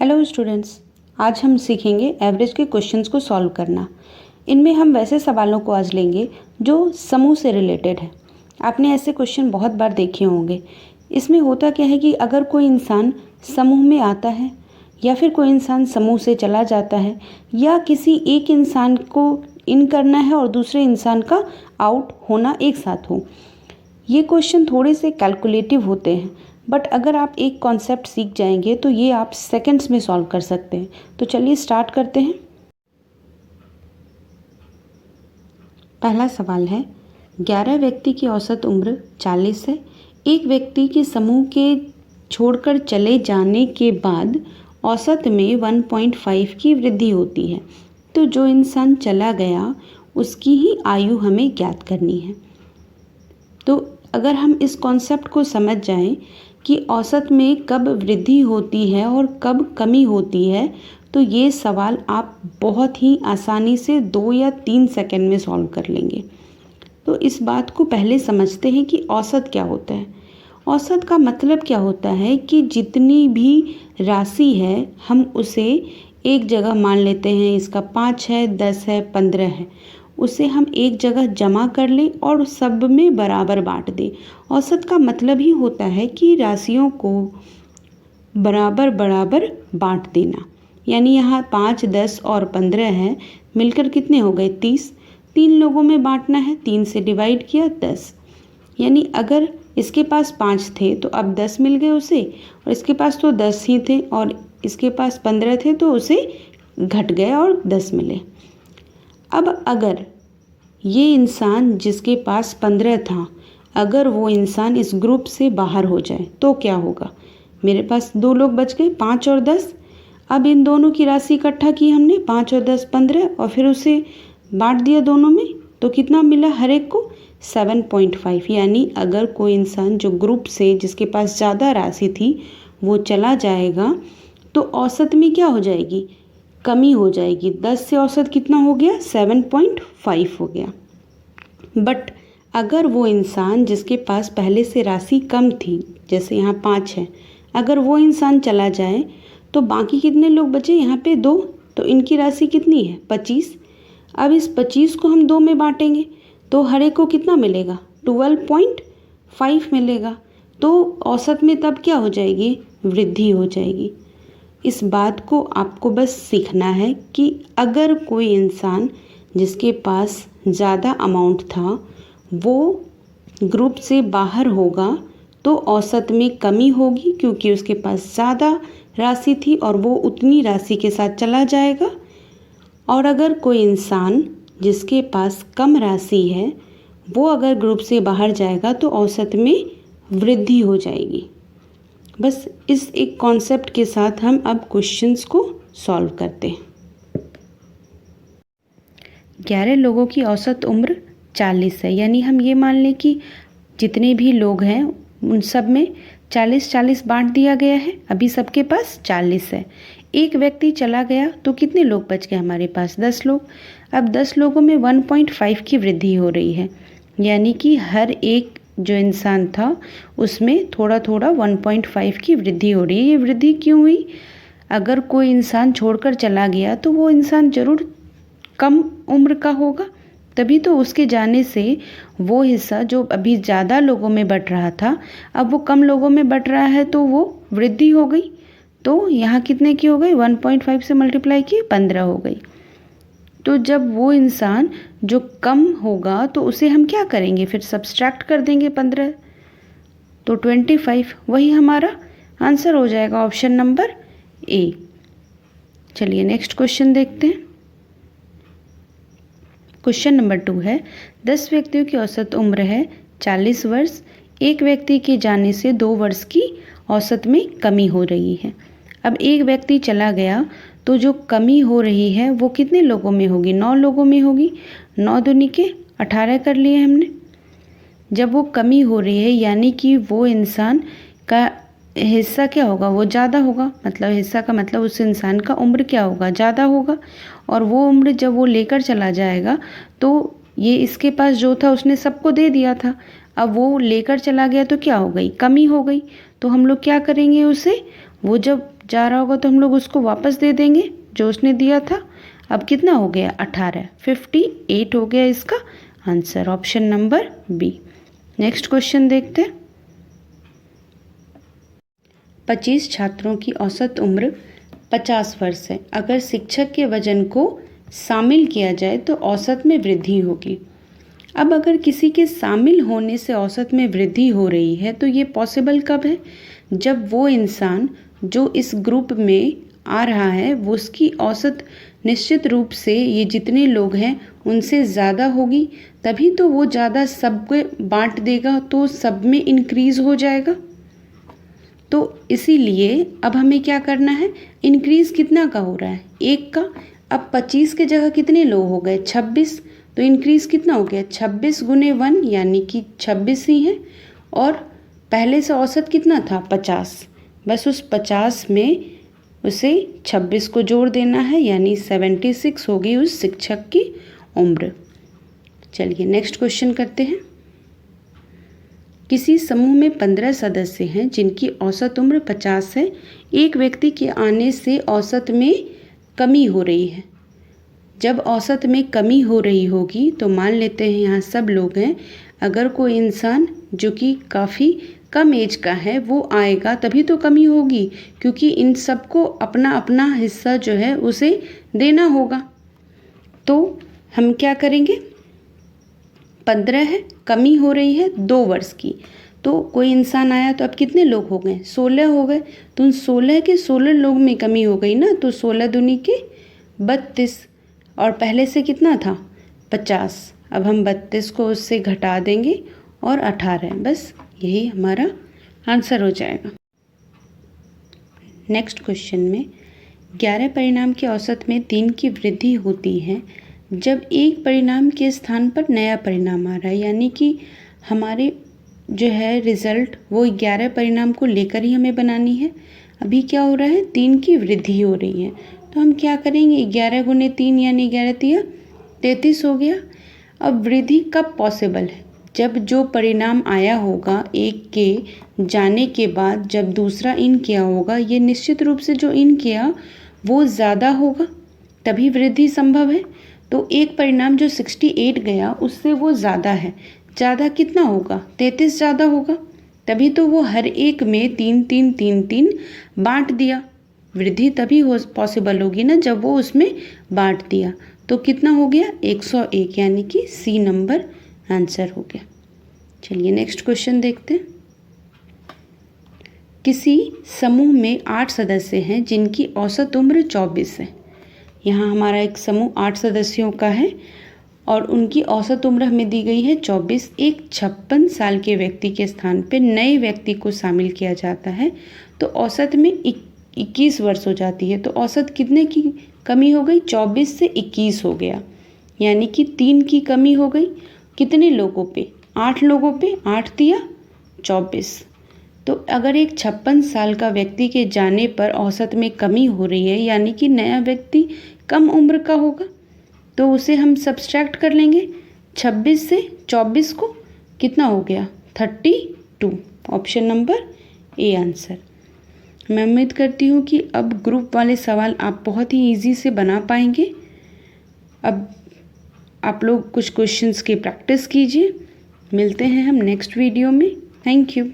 Hello students, आज हम सीखेंगे एवरेज के क्वेश्चंस को सॉल्व करना। इनमें हम वैसे सवालों को आज लेंगे जो समूह से रिलेटेड है। आपने ऐसे क्वेश्चन बहुत बार देखे होंगे। इसमें होता क्या है कि अगर कोई इंसान समूह में आता है या फिर कोई इंसान समूह से चला जाता है या किसी एक इंसान को इन करना है और दूसरे इंसान का आउट होना एक साथ हो, ये क्वेश्चन थोड़े से कैलकुलेटिव होते हैं। बट अगर आप एक कॉन्सेप्ट सीख जाएंगे तो ये आप सेकंड्स में सॉल्व कर सकते हैं। तो चलिए स्टार्ट करते हैं। पहला सवाल है, 11 व्यक्ति की औसत उम्र 40 है। एक व्यक्ति के समूह के छोड़कर चले जाने के बाद औसत में 1.5 की वृद्धि होती है। तो जो इंसान चला गया उसकी ही आयु हमें ज्ञात करनी है। तो अगर हम इस कॉन्सेप्ट को समझ जाएं कि औसत में कब वृद्धि होती है और कब कमी होती है, तो ये सवाल आप बहुत ही आसानी से 2 या 3 सेकंड में सॉल्व कर लेंगे। तो इस बात को पहले समझते हैं कि औसत क्या होता है। औसत का मतलब क्या होता है कि जितनी भी राशि है हम उसे एक जगह मान लेते हैं, इसका 5 है, 10 है, 15 है, उसे हम एक जगह जमा कर लें और सब में बराबर बांट दें। औसत का मतलब ही होता है कि राशियों को बराबर बराबर बांट देना। यानी यहाँ 5, 10 और 15 है, मिलकर कितने हो गए 30। 3 लोगों में बांटना है, 3 से डिवाइड किया 10। यानी अगर इसके पास 5 थे तो अब 10 मिल गए उसे, और इसके पास तो 10 ही थे और इसके पास 15 थे तो उसे घट गए और 10 मिले। अब अगर ये इंसान जिसके पास 15 था, अगर वो इंसान इस ग्रुप से बाहर हो जाए तो क्या होगा। मेरे पास 2 लोग बच गए, 5 और 10। अब इन दोनों की राशि इकट्ठा की हमने, 5 और 10 15, और फिर उसे बांट दिया दोनों में, तो कितना मिला हर एक को 7.5। यानी अगर कोई इंसान जो ग्रुप से जिसके पास ज़्यादा राशि थी वो चला जाएगा तो औसत में क्या हो जाएगी, कमी हो जाएगी। 10 से औसत कितना हो गया, 7.5 हो गया। बट अगर वो इंसान जिसके पास पहले से राशि कम थी, जैसे यहाँ 5 है, अगर वो इंसान चला जाए तो बाकी कितने लोग बचे, यहाँ पे 2, तो इनकी राशि कितनी है 25। अब इस 25 को हम 2 में बांटेंगे तो हर एक को कितना मिलेगा, 12.5 मिलेगा। तो औसत में तब क्या हो जाएगी, वृद्धि हो जाएगी। इस बात को आपको बस सीखना है कि अगर कोई इंसान जिसके पास ज़्यादा अमाउंट था वो ग्रुप से बाहर होगा तो औसत में कमी होगी, क्योंकि उसके पास ज़्यादा राशि थी और वो उतनी राशि के साथ चला जाएगा। और अगर कोई इंसान जिसके पास कम राशि है वो अगर ग्रुप से बाहर जाएगा तो औसत में वृद्धि हो जाएगी। बस इस एक कॉन्सेप्ट के साथ हम अब क्वेश्चंस को सॉल्व करते हैं। 11 लोगों की औसत उम्र 40 है। यानी हम ये मान लें कि जितने भी लोग हैं उन सब में 40-40 बांट दिया गया है। अभी सबके पास 40 है। एक व्यक्ति चला गया तो कितने लोग बच गए हमारे पास, 10 लोग। अब 10 लोगों में 1.5 की वृद्धि हो रही है। यानी कि हर एक जो इंसान था उसमें थोड़ा थोड़ा 1.5 की वृद्धि हो रही है। ये वृद्धि क्यों हुई, अगर कोई इंसान छोड़कर चला गया तो वो इंसान ज़रूर कम उम्र का होगा, तभी तो उसके जाने से वो हिस्सा जो अभी ज़्यादा लोगों में बट रहा था अब वो कम लोगों में बट रहा है, तो वो वृद्धि हो गई। तो यहाँ कितने की हो गई, 1.5 से मल्टीप्लाई की 15 हो गई। तो जब वो इंसान जो कम होगा तो उसे हम क्या करेंगे, फिर सब्सट्रैक्ट कर देंगे 15, तो 25 वही हमारा आंसर हो जाएगा, ऑप्शन नंबर ए। चलिए नेक्स्ट क्वेश्चन देखते हैं। क्वेश्चन नंबर 2 है, 10 व्यक्तियों की औसत उम्र है 40 वर्ष। एक व्यक्ति के जाने से 2 वर्ष की औसत में कमी हो रही है। अब एक व्यक्ति चला गया तो जो कमी हो रही है वो कितने लोगों में होगी, 9 लोगों में होगी। 9 दूनी के 18 कर लिए हमने। जब वो कमी हो रही है यानी कि वो इंसान का हिस्सा क्या होगा, वो ज़्यादा होगा। मतलब हिस्सा का मतलब उस इंसान का उम्र क्या होगा, ज़्यादा होगा। और वो उम्र जब वो लेकर चला जाएगा तो ये इसके पास जो था उसने सबको दे दिया था, अब वो लेकर चला गया तो क्या हो गई, कमी हो गई। तो हम लोग क्या करेंगे उसे, वो जब जा रहा होगा तो हम लोग उसको वापस दे देंगे जो उसने दिया था। अब कितना हो गया 18, 58 हो गया इसका answer, option number B. Next question देखते हैं। 25 छात्रों की औसत उम्र 50 वर्ष है। अगर शिक्षक के वजन को शामिल किया जाए तो औसत में वृद्धि होगी। अब अगर किसी के शामिल होने से औसत में वृद्धि हो रही है तो ये पॉसिबल कब है? जब वो इंसान जो इस ग्रुप में आ रहा है वो उसकी औसत निश्चित रूप से ये जितने लोग हैं उनसे ज़्यादा होगी, तभी तो वो ज़्यादा सबको बांट देगा तो सब में इंक्रीज़ हो जाएगा। तो इसीलिए अब हमें क्या करना है, इंक्रीज़ कितना का हो रहा है? 1 का। अब 25 के जगह कितने लोग हो गए? 26। तो इंक्रीज़ कितना हो गया? 26 गुने 1 यानी कि 26 ही है। और पहले से औसत कितना था? 50। बस उस 50 में उसे 26 को जोड़ देना है यानी 76 होगी उस शिक्षक की उम्र। चलिए नेक्स्ट क्वेश्चन करते हैं। किसी समूह में 15 सदस्य हैं जिनकी औसत उम्र 50 है। एक व्यक्ति के आने से औसत में कमी हो रही है। जब औसत में कमी हो रही होगी तो मान लेते हैं यहाँ सब लोग हैं, अगर कोई इंसान जो कि काफ़ी कम एज का है वो आएगा तभी तो कमी होगी, क्योंकि इन सबको अपना अपना हिस्सा जो है उसे देना होगा। तो हम क्या करेंगे, 15 है, कमी हो रही है 2 वर्ष की, तो कोई इंसान आया तो अब कितने लोग हो गए? 16 हो गए। तो उन 16 के 16 लोग में कमी हो गई ना, तो 16 दूनी के 32 और पहले से कितना था? 50। अब हम 32 को उससे घटा देंगे और 18, बस यही हमारा आंसर हो जाएगा। नेक्स्ट क्वेश्चन में 11 परिणाम के औसत में 3 की वृद्धि होती है जब एक परिणाम के स्थान पर नया परिणाम आ रहा है, यानी कि हमारे जो है रिज़ल्ट वो 11 परिणाम को लेकर ही हमें बनानी है। अभी क्या हो रहा है, 3 की वृद्धि हो रही है, तो हम क्या करेंगे, 11 गुने 3 यानी 11 तिया 33 हो गया। अब वृद्धि कब पॉसिबल है? जब जो परिणाम आया होगा एक के जाने के बाद जब दूसरा इन किया होगा, ये निश्चित रूप से जो इन किया वो ज़्यादा होगा तभी वृद्धि संभव है। तो एक परिणाम जो 68 गया उससे वो ज़्यादा है, ज़्यादा कितना होगा? 33 ज़्यादा होगा, तभी तो वो हर एक में 3 3 3 3 बांट दिया। वृद्धि तभी हो पॉसिबल होगी ना जब वो उसमें बांट दिया। तो कितना हो गया? 101, यानी कि सी नंबर आंसर हो गया। चलिए नेक्स्ट क्वेश्चन देखते हैं। किसी समूह में 8 सदस्य हैं जिनकी औसत उम्र 24 है। यहाँ हमारा एक समूह 8 सदस्यों का है और उनकी औसत उम्र हमें दी गई है 24। एक 56 साल के व्यक्ति के स्थान पे नए व्यक्ति को शामिल किया जाता है तो औसत में 21 वर्ष हो जाती है। तो औसत कितने की कमी हो गई? 24 से 21 हो गया, यानी कि 3 की कमी हो गई। कितने लोगों पे? 8 लोगों पे। 8 तिया 24। तो अगर एक 56 साल का व्यक्ति के जाने पर औसत में कमी हो रही है, यानी कि नया व्यक्ति कम उम्र का होगा, तो उसे हम सब्सट्रैक्ट कर लेंगे 26 से 24 को, कितना हो गया? 32, ऑप्शन नंबर ए आंसर। मैं उम्मीद करती हूँ कि अब ग्रुप वाले सवाल आप बहुत ही इजी से बना पाएंगे। अब आप लोग कुछ क्वेश्चंस की प्रैक्टिस कीजिए। मिलते हैं हम नेक्स्ट वीडियो में। Thank you.